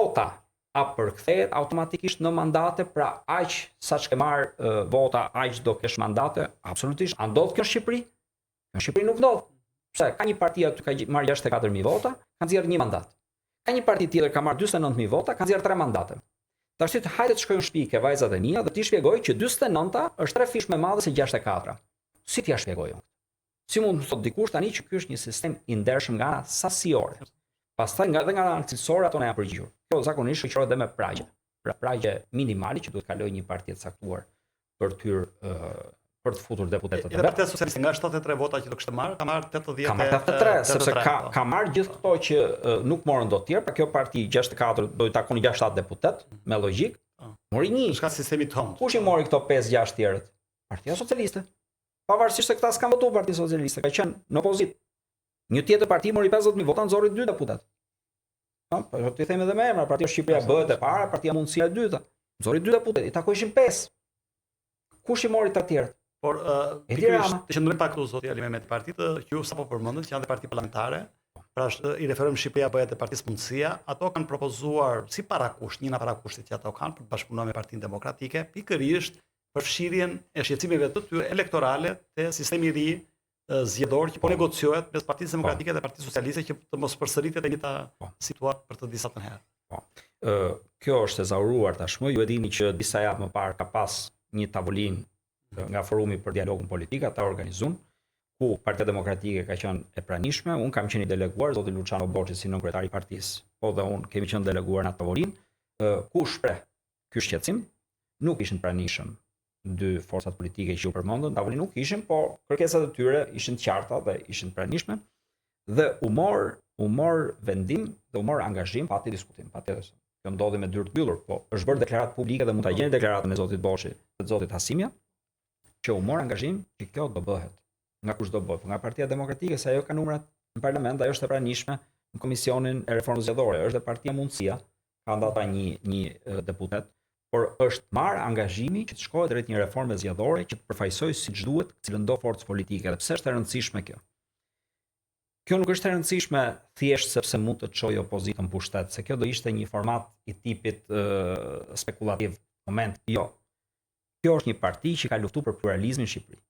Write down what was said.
vota a përkthehet automatikisht në mandate, pra aq sa që ke marrë vota, aq do kesh mandate? Absolutisht. A ndodh kjo në Shqipëri? Në Shqipëri nuk ndodh. Pse? Ka një parti aty ka marrë 64.000 vota, ka nxjerrë një mandat. Ka një parti tjetër ka marrë 49.000 vota, ka nxjerrë 3 mandate. Tash hajde të shkojmë në shtëpi ke vajzat e mia dhe ti shpjegoj që 49-ta është 3 fish më madhe se 64-a. Si t'ja shpjegoj unë? Si mund të thotë dikush tani që ky është një sistem i ndershëm nga ana sasiore? Pastaj nga ana cilësore ato na janë përgjigjur. Kjo zakonisht shoqërohet dhe me pragje. Pra pragje minimale që duhet kalojë një parti të caktuar për të futur deputetët. Edhe Partia Socialiste nga 73 vota që do kishte marrë, ka marrë 83. Ka marrë 83, sepse ka marrë gjithë këto që nuk morën dot tjerë, pra kjo parti 64 do i takon 6-7 deputet, me logjik. Mori 1. Shka sistemi tonë. Kush i mori këto 5-6 tjerët? Partia Socialiste. Pavarësisht se këta s'kan votuar Partia Socialiste, ka qenë në opozitë. Një tjetër parti mori 50.000 vota, nxorri 2 deputet. Po ti them edhe me emra, Partia Shqipëria bëhet e para, Partia Mundësia e dyta. Nxorri 2 deputet, i takojshin 5. Kush i mori të tjerët? Por të qëndrojmë pak këtu zoti Ali Mehmet, partitë që ju sapo përmendët që janë dhe parti parlamentare, pra i referojmë Shqipëria bëhet e Partisë Mundësia, ato kanë propozuar si parakusht, njëna parakushtit që ato kanë për të bashkëpunuar me Partinë Demokratike, pikërisht përfshirjen e shqetësimeve të tyre elektorale te sistemi i ri zgjedhor që po negociohet mes Partisë Demokratike dhe Partisë Socialiste që të mos përsëritet e njëjta situatë për të disa të herë. Po. Kjo është e zauruar tashmë. Ju e dini që disa javë më parë ka pas një tavolinë nga Forumi për Dialogun Politik, ata organizuan, ku Partia Demokratike ka qenë e pranishme, unë kam qenë i deleguar, zoti Luciano Borxhi si kryetari i partisë, po dhe unë kemi qenë deleguar në atë tavolinë, ku shpreh ky shqetësim, nuk ishin pranishëm dy forcat politike që u përmendën, tavolinë nuk ishin, po kërkesat e tyre ishin të qarta dhe ishin pranishme, dhe u mor vendim dhe u mor angazhim, pati diskutim, patjetër. Kjo ndodhi me dyrë të mbyllur, po është bërë deklaratë publike dhe mund ta gjeni deklaratën e zotit Borxhi dhe të zotit Hasimia, që u mor angazhim që kjo do bëhet. Nga kush do bëhet? Nga Partia Demokratike, se ajo ka numrat në parlament, ajo është e pranishme në Komisionin e Reformës Zgjedhore, është dhe Partia Mundësia, ka ndata një deputet, por është marrë angazhimi që të shkohet drejt një reforme zgjedhore që të përfaqësojë siç duhet cilën do forcë politike. Dhe pse është e rëndësishme kjo? Kjo nuk është e rëndësishme thjesht sepse mund të çojë opozitën pushtet, se kjo do ishte një format i tipit spekulativ moment. Jo. Kjo është një parti që ka luftuar për pluralizmin në Shqipëri.